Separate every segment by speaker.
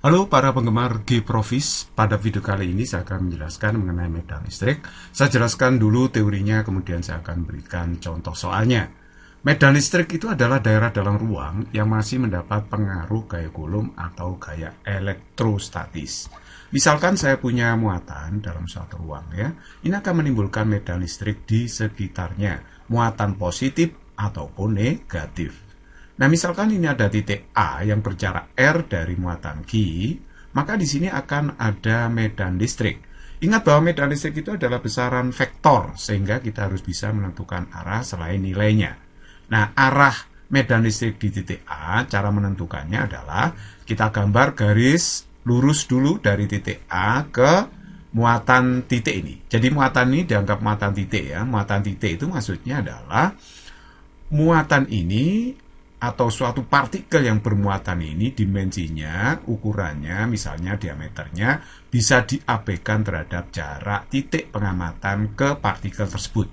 Speaker 1: Halo para penggemar G-Profis, pada video kali ini saya akan menjelaskan mengenai medan listrik. Saya jelaskan dulu teorinya, kemudian saya akan berikan contoh soalnya. Medan listrik itu adalah daerah dalam ruang yang masih mendapat pengaruh gaya Coulomb atau gaya elektrostatis. Misalkan saya punya muatan dalam suatu ruang ya, ini akan menimbulkan medan listrik di sekitarnya, muatan positif ataupun negatif. Nah, misalkan ini ada titik A yang berjarak R dari muatan Q, maka di sini akan ada medan listrik. Ingat bahwa medan listrik itu adalah besaran vektor, sehingga kita harus bisa menentukan arah selain nilainya. Nah, arah medan listrik di titik A, cara menentukannya adalah kita gambar garis lurus dulu dari titik A ke muatan titik ini. Jadi muatan ini dianggap muatan titik ya. Muatan titik itu maksudnya adalah muatan ini atau suatu partikel yang bermuatan ini dimensinya, ukurannya, misalnya diameternya bisa diabaikan terhadap jarak titik pengamatan ke partikel tersebut.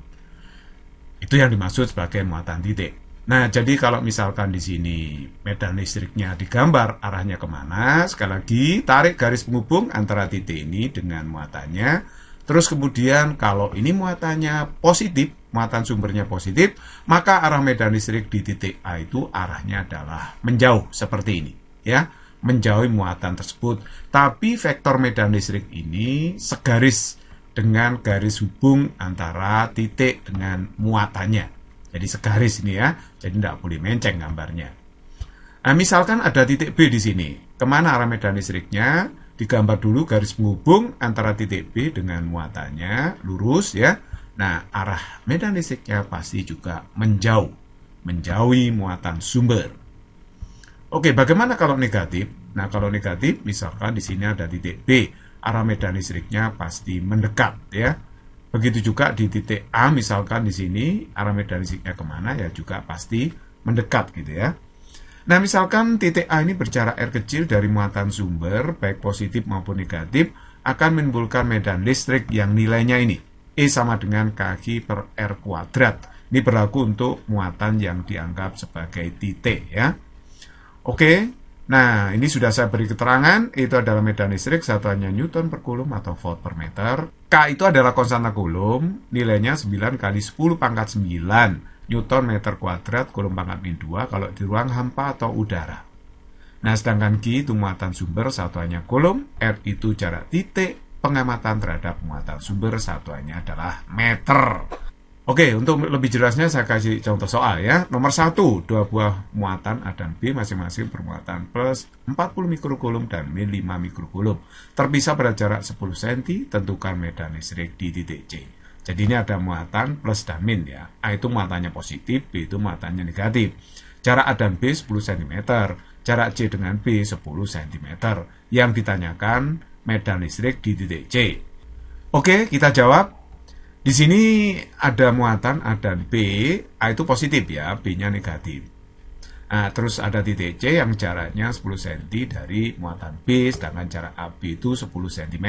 Speaker 1: Itu yang dimaksud sebagai muatan titik. Nah, jadi kalau misalkan di sini medan listriknya digambar arahnya kemana, sekali lagi tarik garis penghubung antara titik ini dengan muatannya. Terus kemudian kalau ini muatannya positif, muatan sumbernya positif, maka arah medan listrik di titik A itu arahnya adalah menjauh seperti ini, ya, menjauhi muatan tersebut. Tapi vektor medan listrik ini segaris dengan garis hubung antara titik dengan muatannya. Jadi segaris ini ya, jadi tidak boleh menceng gambarnya. Nah, misalkan ada titik B di sini, kemana arah medan listriknya? Digambar dulu garis penghubung antara titik B dengan muatannya, lurus ya. Nah, arah medan listriknya pasti juga menjauhi muatan sumber. Oke, bagaimana kalau negatif? Nah, kalau negatif, misalkan di sini ada titik B, arah medan listriknya pasti mendekat ya. Begitu juga di titik A, misalkan di sini arah medan listriknya kemana ya juga pasti mendekat gitu ya. Nah, misalkan titik A ini berjarak R kecil dari muatan sumber, baik positif maupun negatif, akan menimbulkan medan listrik yang nilainya ini, E sama dengan KQ per R kuadrat. Ini berlaku untuk muatan yang dianggap sebagai titik ya. Oke, nah ini sudah saya beri keterangan, itu adalah medan listrik, satuannya Newton per Coulomb atau volt per meter. K itu adalah konstanta Coulomb, nilainya 9 kali 10 pangkat 9. Newton meter kuadrat Coulomb pangkat min 2 kalau di ruang hampa atau udara. Nah, sedangkan Q itu muatan sumber, satuannya Coulomb, R itu jarak titik pengamatan terhadap muatan sumber, satuannya adalah meter. Oke, untuk lebih jelasnya saya kasih contoh soal ya. Nomor 1, dua buah muatan A dan B masing-masing bermuatan plus 40 mikrocoulomb dan min 5 mikrocoulomb. Terpisah pada jarak 10 cm, tentukan medan listrik di titik C. Jadi ini ada muatan plus dan min ya. A itu muatannya positif, B itu muatannya negatif. Jarak A dan B 10 cm, jarak C dengan B 10 cm. Yang ditanyakan medan listrik di titik C. Oke, kita jawab. Di sini ada muatan A dan B, A itu positif ya, B-nya negatif. Nah, terus ada titik C yang jaraknya 10 cm dari muatan B, sedangkan jarak AB itu 10 cm.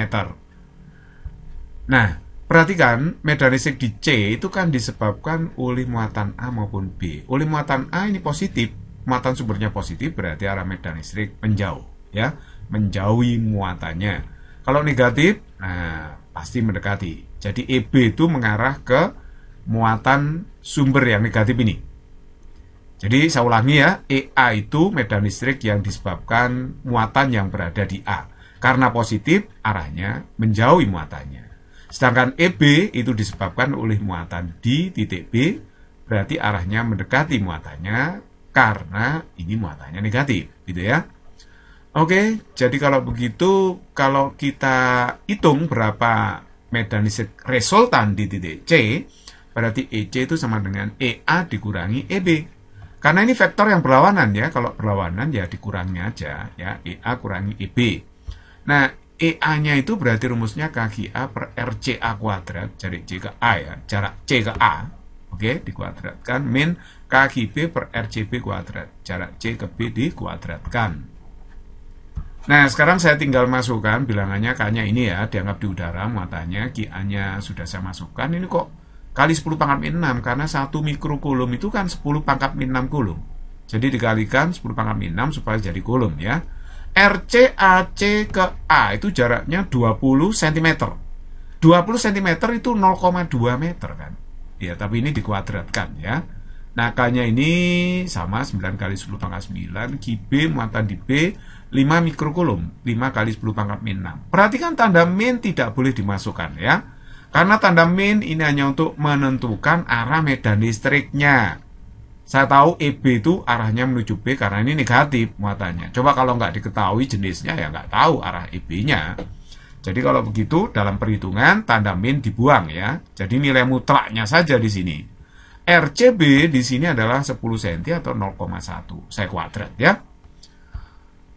Speaker 1: Nah, perhatikan, medan listrik di C itu kan disebabkan oleh muatan A maupun B. Oleh muatan A ini positif, muatan sumbernya positif, berarti arah medan listrik menjauh, ya, menjauhi muatannya. Kalau negatif, nah pasti mendekati. Jadi EB itu mengarah ke muatan sumber yang negatif ini. Jadi saya ulangi ya, EA itu medan listrik yang disebabkan muatan yang berada di A. Karena positif, arahnya menjauhi muatannya. Sedangkan EB itu disebabkan oleh muatan di titik B, berarti arahnya mendekati muatannya karena ini muatannya negatif, gitu ya. Oke, jadi kalau begitu, kalau kita hitung berapa medan listrik resultan di titik C, berarti EC itu sama dengan EA dikurangi EB. Karena ini vektor yang berlawanan ya, kalau berlawanan ya dikurangi aja, ya EA kurangi EB. Nah, EA-nya itu berarti rumusnya KQA per RCA kuadrat, jarak C ke A ya, jarak C ke A, oke, dikuadratkan, min KQB per RCB kuadrat, jarak C ke B dikuadratkan. Nah, sekarang saya tinggal masukkan bilangannya, K-nya ini ya, dianggap di udara, muatannya, Q-nya sudah saya masukkan, ini kok kali 10 pangkat min 6, karena 1 mikrocoulomb itu kan 10 pangkat min 6 coulomb. Jadi dikalikan 10 pangkat min 6 supaya jadi coulomb ya. RCAC ke A itu jaraknya 20 cm. 20 cm itu 0,2 meter kan. Ya, tapi ini dikuadratkan ya. Nah, K-nya ini sama 9 kali 10 pangkat 9, QB muatan di B 5 mikrokulum, 5 kali 10 pangkat min 6. Perhatikan tanda min tidak boleh dimasukkan ya. Karena tanda min ini hanya untuk menentukan arah medan listriknya. Saya tahu EB itu arahnya menuju B karena ini negatif muatannya. Coba kalau nggak diketahui jenisnya ya nggak tahu arah EB-nya. Jadi kalau begitu dalam perhitungan tanda min dibuang ya. Jadi nilai mutlaknya saja di sini. RCB di sini adalah 10 cm atau 0,1. Saya kuadrat ya.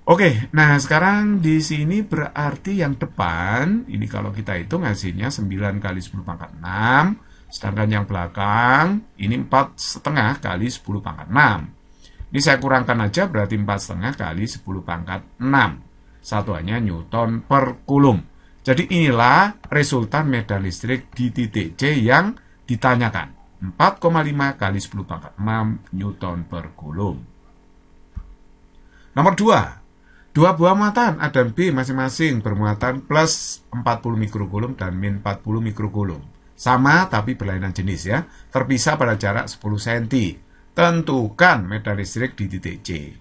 Speaker 1: Oke, nah sekarang di sini berarti yang depan, ini kalau kita hitung hasilnya 9 kali 10 pangkat 6, sedangkan yang belakang ini 4,5 kali 10 pangkat 6. Ini saya kurangkan aja berarti 4,5 kali 10 pangkat 6. Satuannya Newton per Coulomb. Jadi inilah resultan medan listrik di titik C yang ditanyakan. 4,5 kali 10 pangkat 6 Newton per Coulomb. Nomor 2. Dua buah muatan A dan B masing-masing bermuatan plus 40 mikrokulum dan min 40 mikrokulum. Sama tapi berlainan jenis ya. Terpisah pada jarak 10 cm. Tentukan medan listrik di titik C.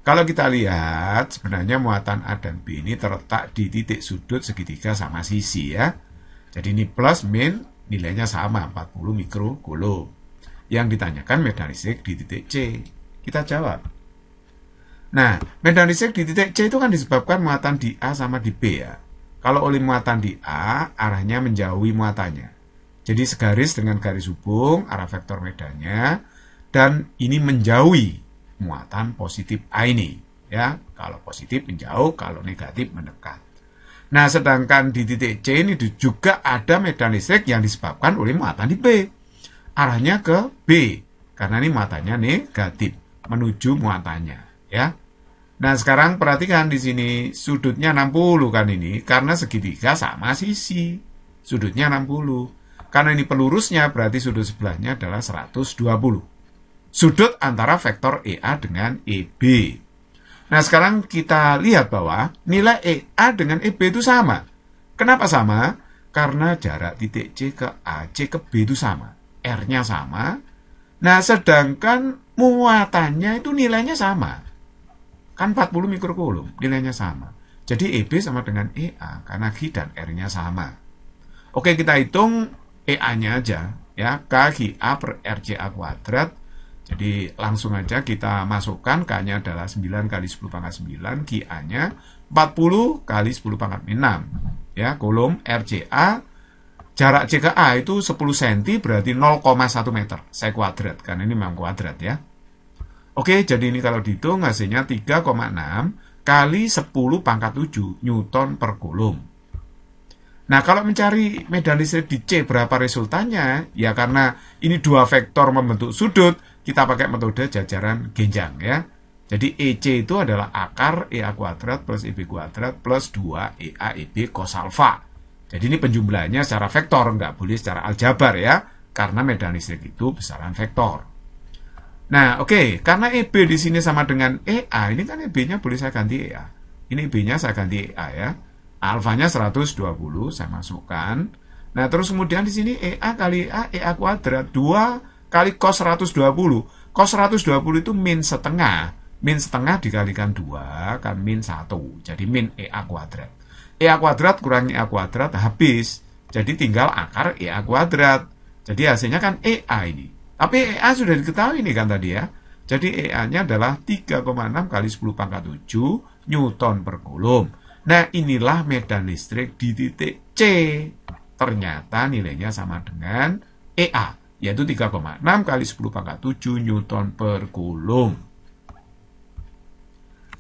Speaker 1: Kalau kita lihat sebenarnya muatan A dan B ini terletak di titik sudut segitiga sama sisi ya. Jadi ini plus min nilainya sama 40 mikrokulum. Yang ditanyakan medan listrik di titik C. Kita jawab. Nah, medan listrik di titik C itu kan disebabkan muatan di A sama di B ya. Kalau oleh muatan di A, arahnya menjauhi muatannya. Jadi segaris dengan garis hubung, arah vektor medannya, dan ini menjauhi muatan positif A ini. Ya, kalau positif menjauh, kalau negatif mendekat. Nah, sedangkan di titik C ini juga ada medan listrik yang disebabkan oleh muatan di B. Arahnya ke B, karena ini muatannya negatif, menuju muatannya. Ya. Nah, sekarang perhatikan di sini sudutnya 60 kan ini, karena segitiga sama sisi. Sudutnya 60. Karena ini pelurusnya, berarti sudut sebelahnya adalah 120. Sudut antara vektor EA dengan EB. Nah, sekarang kita lihat bahwa nilai EA dengan EB itu sama. Kenapa sama? Karena jarak titik C ke A, C ke B itu sama. R-nya sama. Nah, sedangkan muatannya itu nilainya sama. Kan 40 mikrokulum, nilainya sama. Jadi EB sama dengan EA, karena G dan R-nya sama. Oke, kita hitung EA-nya aja. Ya, K G A per RCA kuadrat. Jadi langsung aja kita masukkan K-nya adalah 9 kali 10 pangkat 9, G-A-nya 40 kali 10 pangkat 6. Ya, Coulomb RCA, jarak C ke A itu 10 cm berarti 0,1 meter. Saya kuadrat, karena ini memang kuadrat ya. Oke, jadi ini kalau dihitung hasilnya 3,6 kali 10 pangkat 7 Newton per Coulomb. Nah, kalau mencari medan listrik di C berapa resultannya? Ya, karena ini dua vektor membentuk sudut, kita pakai metode jajaran genjang ya. Jadi EC itu adalah akar EA kuadrat plus EB kuadrat plus 2 EA EB cos alfa. Jadi ini penjumlahannya secara vektor, nggak boleh secara aljabar ya, karena medan listrik itu besaran vektor. Nah, oke, karena EB di sini sama dengan EA, ini kan EB-nya boleh saya ganti EA. Ini EB-nya saya ganti EA ya. Alfanya 120, saya masukkan. Nah, terus kemudian di sini EA kali EA kuadrat 2 kali cos 120. Cos 120 itu min setengah. Min setengah dikalikan 2 kan min 1. Jadi min EA kuadrat. EA kuadrat kurang EA kuadrat habis. Jadi tinggal akar EA kuadrat. Jadi hasilnya kan EA ini. Tapi EA sudah diketahui ini kan tadi ya. Jadi EA-nya adalah 3,6 kali 10 pangkat 7 Newton per Coulomb. Nah, inilah medan listrik di titik C. Ternyata nilainya sama dengan EA, yaitu 3,6 kali 10 pangkat 7 Newton per Coulomb.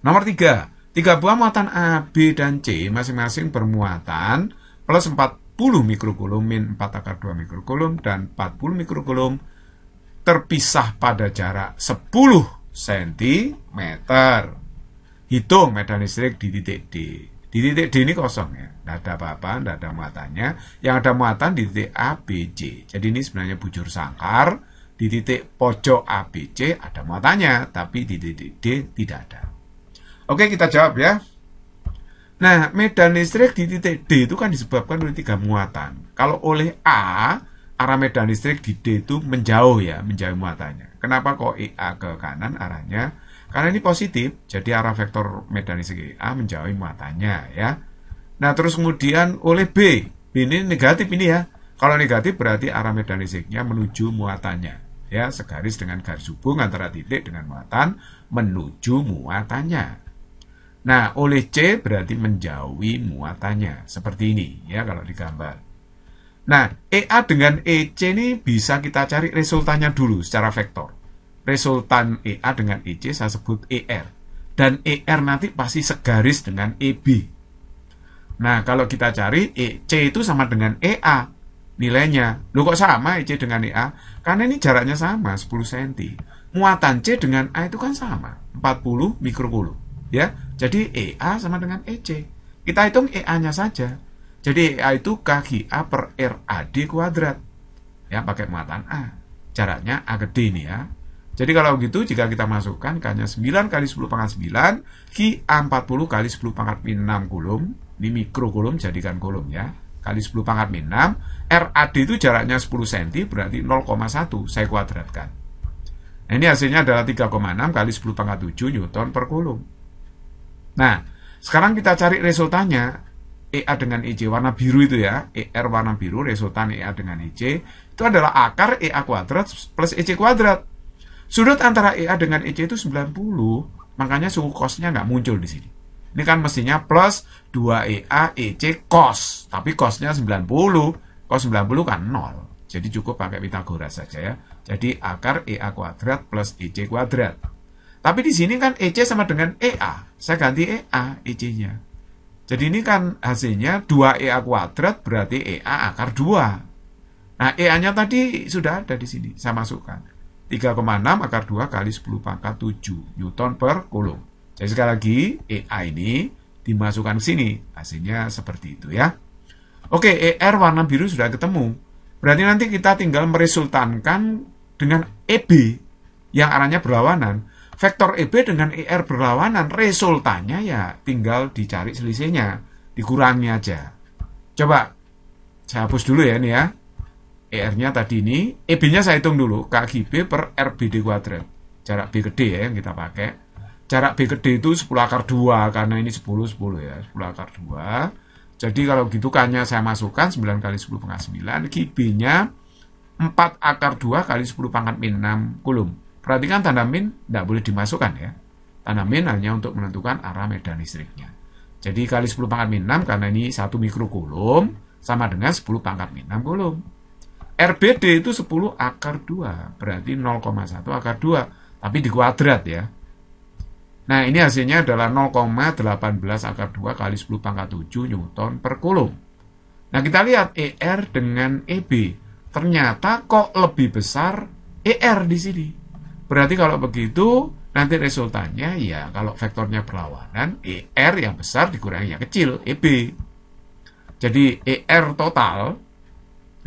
Speaker 1: Nomor 3. 3 buah muatan A, B, dan C masing-masing bermuatan plus 40 mikrokulum min 4 akar 2 mikrokulum dan 40 mikrokulum terpisah pada jarak 10 cm. Hitung medan listrik di titik D. Di titik D ini kosong ya, tidak ada apa-apa, tidak ada muatannya. Yang ada muatan di titik A, B, C. Jadi ini sebenarnya bujur sangkar. Di titik pojok A, B, C ada muatannya, tapi di titik D tidak ada. Oke, kita jawab ya. Nah, medan listrik di titik D itu kan disebabkan oleh 3 muatan. Kalau oleh A, arah medan listrik di D itu menjauh ya, menjauh muatannya. Kenapa kok EA ke kanan arahnya? Karena ini positif, jadi arah vektor medan listrik EA menjauhi muatannya ya. Nah, terus kemudian oleh B. B ini negatif ini ya. Kalau negatif berarti arah medan listriknya menuju muatannya. Ya, segaris dengan garis hubung antara titik dengan muatan menuju muatannya. Nah, oleh C berarti menjauhi muatannya. Seperti ini ya kalau digambar. Nah, EA dengan EC ini bisa kita cari resultannya dulu secara vektor. Resultan EA dengan EC saya sebut ER. Dan ER nanti pasti segaris dengan EB. Nah, kalau kita cari EC itu sama dengan EA nilainya. Loh kok sama EC dengan EA? Karena ini jaraknya sama, 10 cm. Muatan C dengan A itu kan sama, 40 mikrokulum. Ya, jadi EA sama dengan EC. Kita hitung EA-nya saja. Jadi EA itu KGA per RAD kuadrat. Ya, pakai muatan A. Jaraknya A gede ini ya. Jadi kalau begitu, jika kita masukkan K-nya 9 kali 10 pangkat 9, QA 40 kali 10 pangkat 6 kulum. Ini mikrokulum, jadikan kulum ya. Kali 10 pangkat 6. RAD itu jaraknya 10 cm, berarti 0,1. Saya kuadratkan. Nah, ini hasilnya adalah 3,6 kali 10 pangkat 7 Newton per kulum. Nah, sekarang kita cari resultannya. EA dengan EC warna biru itu ya. ER warna biru, resultan EA dengan EC. Itu adalah akar EA kuadrat plus EC kuadrat. Sudut antara EA dengan EC itu 90. Makanya suku cosnya nggak muncul di sini. Ini kan mestinya plus 2EA EC cos. Tapi cosnya 90. Cos 90 kan 0. Jadi cukup pakai Pitagoras saja ya. Jadi akar EA kuadrat plus EC kuadrat. Tapi di sini kan EC sama dengan EA. Saya ganti EA, EC-nya. Jadi ini kan hasilnya 2EA kuadrat berarti EA akar 2. Nah, EA-nya tadi sudah ada di sini. Saya masukkan. 3,6 akar 2 kali 10 pangkat 7 Newton per kulum. Jadi sekali lagi, EA ini dimasukkan ke sini. Hasilnya seperti itu ya. Oke, ER warna biru sudah ketemu. Berarti nanti kita tinggal meresultankan dengan EB yang arahnya berlawanan. Vektor EB dengan ER berlawanan, resultannya ya tinggal dicari selisihnya, dikurangi aja. Coba, saya hapus dulu ya ini ya. ER-nya tadi ini, EB-nya saya hitung dulu, KGB per RBD kuadrat. Jarak B gede ya yang kita pakai. Jarak B gede itu 10 akar 2, karena ini 10 ya, 10 akar 2. Jadi kalau gitu K-nya saya masukkan 9 kali 10 pangkat 9, GB-nya 4 akar 2 kali 10 pangkat min 6 kulum. Perhatikan tanda min tidak boleh dimasukkan ya. Tanda min hanya untuk menentukan arah medan listriknya. Jadi kali 10 pangkat min 6 karena ini 1 mikrokulum sama dengan 10 pangkat min 6 kulum. RBD itu 10 akar 2, berarti 0,1 akar 2, tapi di kuadrat ya. Nah, ini hasilnya adalah 0,18 akar 2 kali 10 pangkat 7 Newton per kulum. Nah, kita lihat ER dengan EB. Ternyata kok lebih besar ER di sini. Berarti kalau begitu, nanti resultannya ya kalau vektornya berlawanan, ER yang besar dikurangi yang kecil, EB. Jadi ER total,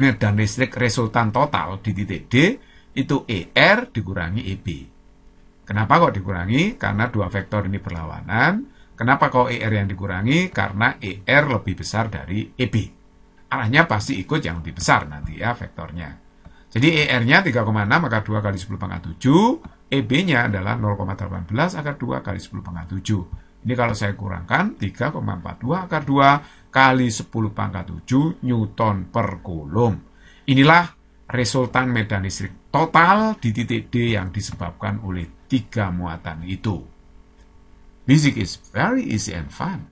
Speaker 1: medan listrik resultan total di titik D, itu ER dikurangi EB. Kenapa kok dikurangi? Karena dua vektor ini berlawanan. Kenapa kok ER yang dikurangi? Karena ER lebih besar dari EB. Arahnya pasti ikut yang lebih besar nanti ya vektornya. Jadi ER-nya 3,6 akar 2 kali 10 pangkat 7, EB-nya adalah 0,18 akar 2 kali 10 pangkat 7. Ini kalau saya kurangkan 3,42 akar 2 kali 10 pangkat 7 Newton per kulum. Inilah resultan medan listrik total di titik D yang disebabkan oleh 3 muatan itu. Music is very easy and fun.